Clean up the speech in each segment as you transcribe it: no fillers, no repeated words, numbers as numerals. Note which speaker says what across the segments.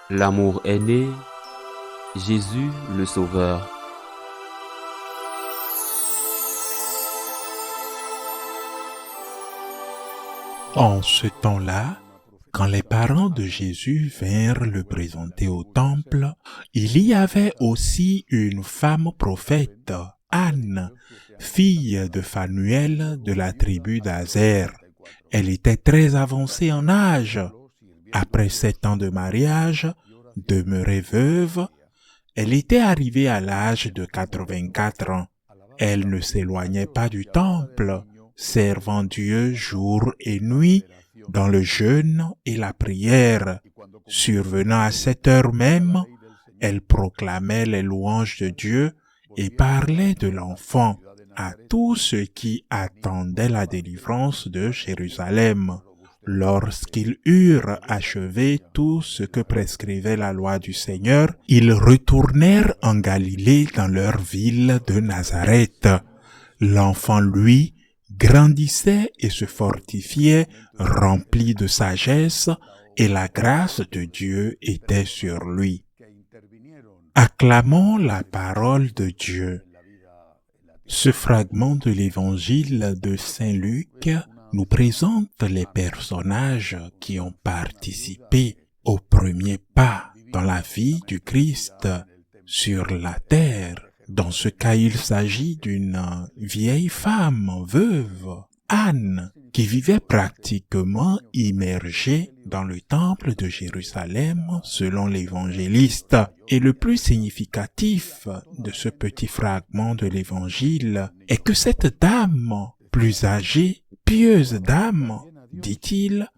Speaker 1: L'amour est né, Jésus le Sauveur.
Speaker 2: En ce temps-là, quand les parents de Jésus vinrent le présenter au temple, il y avait aussi une femme prophète, Anne, fille de Phanuel de la tribu d'Aser. Elle était très avancée en âge. Après 7 ans de mariage, demeurée veuve, elle était arrivée à l'âge de 84 ans. Elle ne s'éloignait pas du temple, servant Dieu jour et nuit dans le jeûne et la prière. Survenant à cette heure même, elle proclamait les louanges de Dieu et parlait de l'enfant à tous ceux qui attendaient la délivrance de Jérusalem. Lorsqu'ils eurent achevé tout ce que prescrivait la loi du Seigneur, ils retournèrent en Galilée dans leur ville de Nazareth. L'enfant, lui, grandissait et se fortifiait, rempli de sagesse, et la grâce de Dieu était sur lui. Acclamons la parole de Dieu. Ce fragment de l'évangile de Saint Luc nous présente les personnages qui ont participé aux premiers pas dans la vie du Christ sur la terre. Dans ce cas, il s'agit d'une vieille femme veuve, Anne, qui vivait pratiquement immergée dans le temple de Jérusalem selon l'évangéliste. Et le plus significatif de ce petit fragment de l'évangile est que cette dame, plus âgée, pieuse dame, dit-il,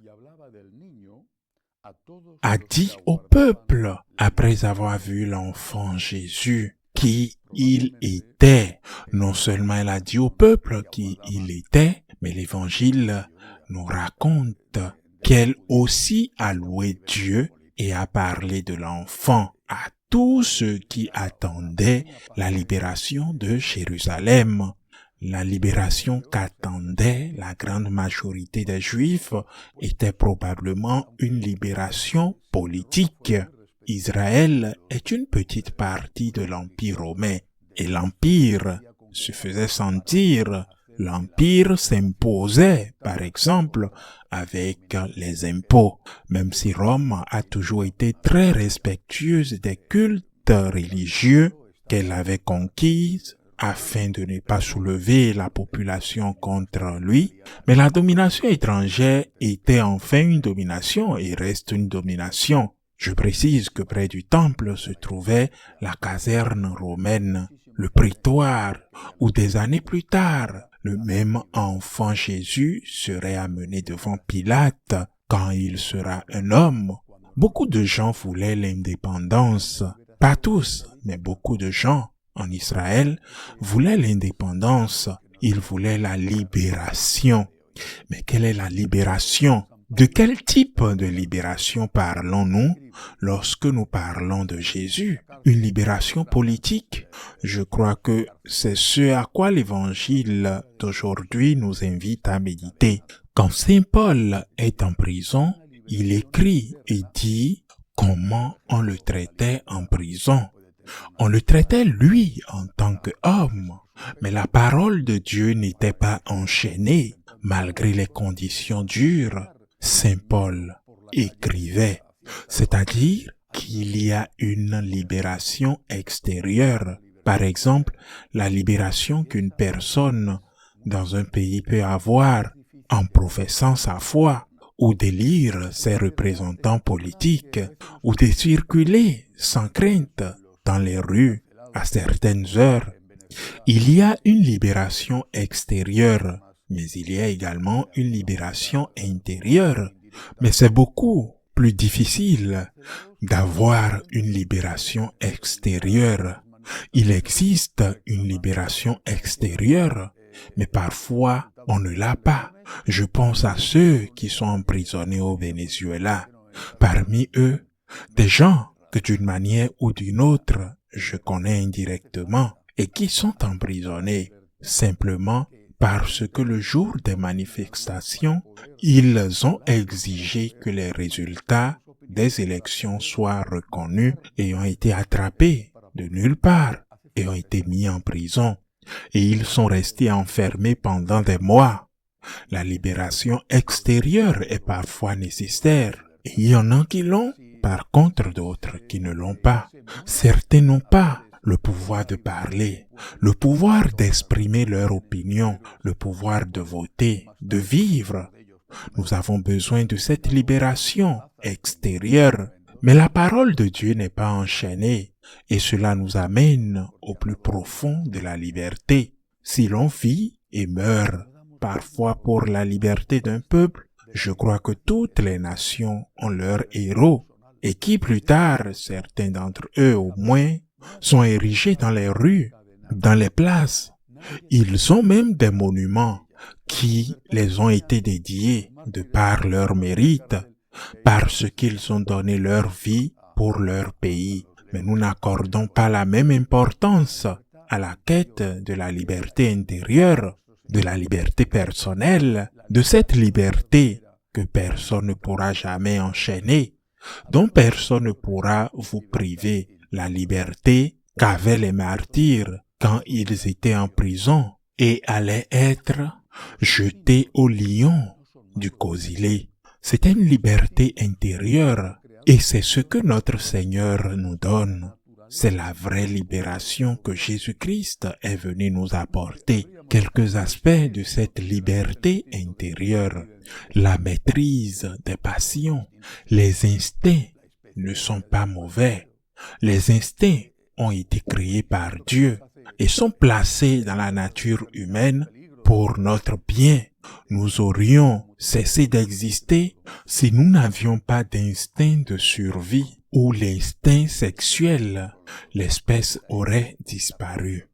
Speaker 2: a dit au peuple, après avoir vu l'enfant Jésus, qui il était. Non seulement elle a dit au peuple qui il était, mais l'évangile nous raconte qu'elle aussi a loué Dieu et a parlé de l'enfant à tous ceux qui attendaient la libération de Jérusalem. La libération qu'attendait la grande majorité des Juifs était probablement une libération politique. Israël est une petite partie de l'Empire romain et l'Empire se faisait sentir. L'Empire s'imposait, par exemple, avec les impôts, même si Rome a toujours été très respectueuse des cultes religieux qu'elle avait conquis afin de ne pas soulever la population contre lui. Mais la domination étrangère était enfin une domination et reste une domination. Je précise que près du temple se trouvait la caserne romaine, le prétoire, où des années plus tard, le même enfant Jésus serait amené devant Pilate quand il sera un homme. Beaucoup de gens voulaient l'indépendance. Pas tous, mais beaucoup de gens en Israël voulaient l'indépendance. Ils voulaient la libération. Mais quelle est la libération? De quel type de libération parlons-nous lorsque nous parlons de Jésus? Une libération politique? Je crois que c'est ce à quoi l'évangile d'aujourd'hui nous invite à méditer. Quand Saint Paul est en prison, il écrit et dit comment on le traitait en prison. On le traitait lui en tant qu'homme, mais la parole de Dieu n'était pas enchaînée malgré les conditions dures. Saint Paul écrivait, c'est-à-dire qu'il y a une libération extérieure. Par exemple, la libération qu'une personne dans un pays peut avoir en professant sa foi, ou d'élire ses représentants politiques, ou de circuler sans crainte dans les rues à certaines heures. Il y a une libération extérieure, mais il y a également une libération intérieure. Mais c'est beaucoup plus difficile d'avoir une libération extérieure. Il existe une libération extérieure, mais parfois on ne l'a pas. Je pense à ceux qui sont emprisonnés au Venezuela. Parmi eux, des gens que d'une manière ou d'une autre, je connais indirectement et qui sont emprisonnés simplement parce que le jour des manifestations, ils ont exigé que les résultats des élections soient reconnus et ont été attrapés de nulle part et ont été mis en prison. Et ils sont restés enfermés pendant des mois. La libération extérieure est parfois nécessaire. Et il y en a qui l'ont, par contre d'autres qui ne l'ont pas. Certains n'ont pas le pouvoir de parler, le pouvoir d'exprimer leur opinion, le pouvoir de voter, de vivre. Nous avons besoin de cette libération extérieure. Mais la parole de Dieu n'est pas enchaînée et cela nous amène au plus profond de la liberté. Si l'on vit et meurt parfois pour la liberté d'un peuple, je crois que toutes les nations ont leurs héros et qui plus tard, certains d'entre eux au moins, sont érigés dans les rues, dans les places. Ils ont même des monuments qui les ont été dédiés de par leur mérite, parce qu'ils ont donné leur vie pour leur pays. Mais nous n'accordons pas la même importance à la quête de la liberté intérieure, de la liberté personnelle, de cette liberté que personne ne pourra jamais enchaîner, dont personne ne pourra vous priver, la liberté qu'avaient les martyrs quand ils étaient en prison et allaient être jetés au lion du Causilé. C'était une liberté intérieure et c'est ce que notre Seigneur nous donne. C'est la vraie libération que Jésus-Christ est venu nous apporter. Quelques aspects de cette liberté intérieure. La maîtrise des passions. Les instincts ne sont pas mauvais. Les instincts ont été créés par Dieu et sont placés dans la nature humaine pour notre bien. Nous aurions cessé d'exister si nous n'avions pas d'instinct de survie ou l'instinct sexuel. L'espèce aurait disparu.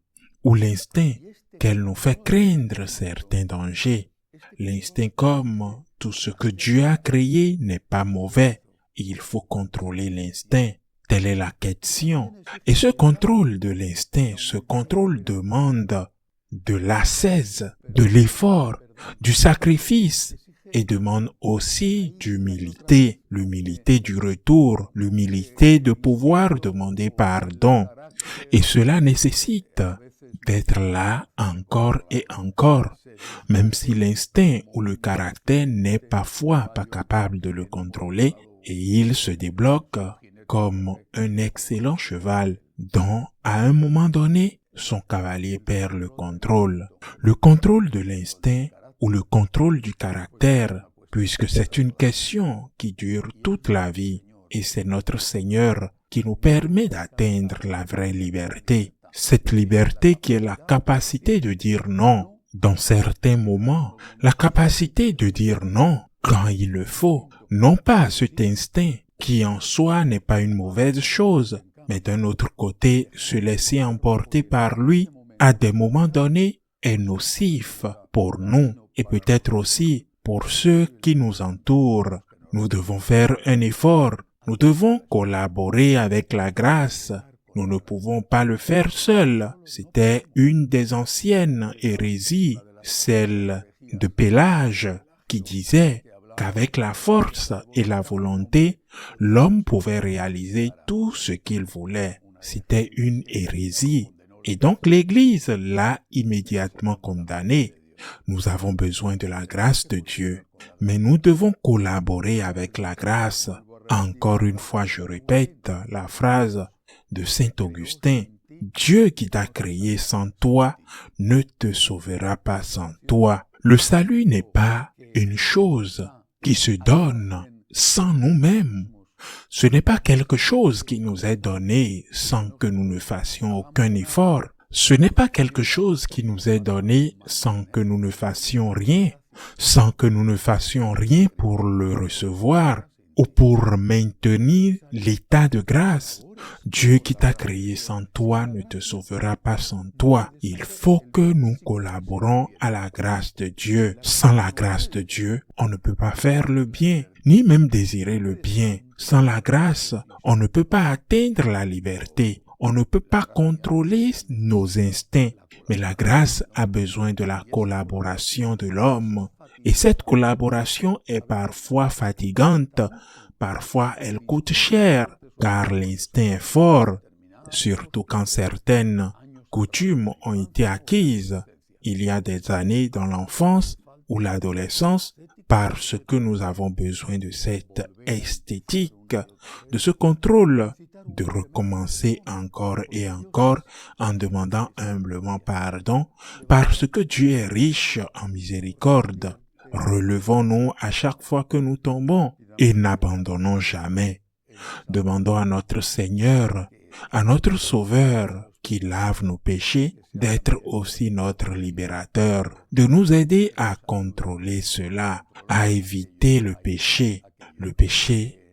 Speaker 2: Ou l'instinct qu'elle nous fait craindre certains dangers. L'instinct comme tout ce que Dieu a créé n'est pas mauvais. Il faut contrôler l'instinct. Telle est la question. Et ce contrôle de l'instinct, ce contrôle demande de l'ascèse, de l'effort, du sacrifice et demande aussi d'humilité, l'humilité du retour, l'humilité de pouvoir demander pardon. Et cela nécessite d'être là encore et encore, même si l'instinct ou le caractère n'est parfois pas capable de le contrôler et il se débloque comme un excellent cheval dont, à un moment donné, son cavalier perd le contrôle de l'instinct ou le contrôle du caractère, puisque c'est une question qui dure toute la vie et c'est notre Seigneur qui nous permet d'atteindre la vraie liberté. Cette liberté qui est la capacité de dire non dans certains moments, la capacité de dire non quand il le faut, non pas à cet instinct qui en soi n'est pas une mauvaise chose, mais d'un autre côté, se laisser emporter par lui à des moments donnés est nocif pour nous et peut-être aussi pour ceux qui nous entourent. Nous devons faire un effort, nous devons collaborer avec la grâce. Nous ne pouvons pas le faire seuls. C'était une des anciennes hérésies, celle de Pélage, qui disait qu'avec la force et la volonté, l'homme pouvait réaliser tout ce qu'il voulait. C'était une hérésie. Et donc l'Église l'a immédiatement condamné. Nous avons besoin de la grâce de Dieu, mais nous devons collaborer avec la grâce. Encore une fois, je répète la phrase de Saint Augustin. Dieu qui t'a créé sans toi ne te sauvera pas sans toi. Le salut n'est pas une chose qui se donne sans nous-mêmes. Ce n'est pas quelque chose qui nous est donné sans que nous ne fassions aucun effort. Ce n'est pas quelque chose qui nous est donné sans que nous ne fassions rien, sans que nous ne fassions rien pour le recevoir ou pour maintenir l'état de grâce. Dieu qui t'a créé sans toi ne te sauvera pas sans toi. Il faut que nous collaborons à la grâce de Dieu. Sans la grâce de Dieu, on ne peut pas faire le bien, ni même désirer le bien. Sans la grâce, on ne peut pas atteindre la liberté. On ne peut pas contrôler nos instincts. Mais la grâce a besoin de la collaboration de l'homme. Et cette collaboration est parfois fatigante parfois elles coûtent cher, car l'instinct est fort, surtout quand certaines coutumes ont été acquises il y a des années dans l'enfance ou l'adolescence, parce que nous avons besoin de cette esthétique, de ce contrôle, de recommencer encore et encore en demandant humblement pardon, parce que Dieu est riche en miséricorde. Relevons-nous à chaque fois que nous tombons et n'abandonnons jamais. Demandons à notre Seigneur, à notre Sauveur, qui lave nos péchés, d'être aussi notre libérateur, de nous aider à contrôler cela, à éviter le péché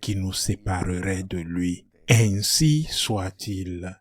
Speaker 2: qui nous séparerait de lui. Ainsi soit-il.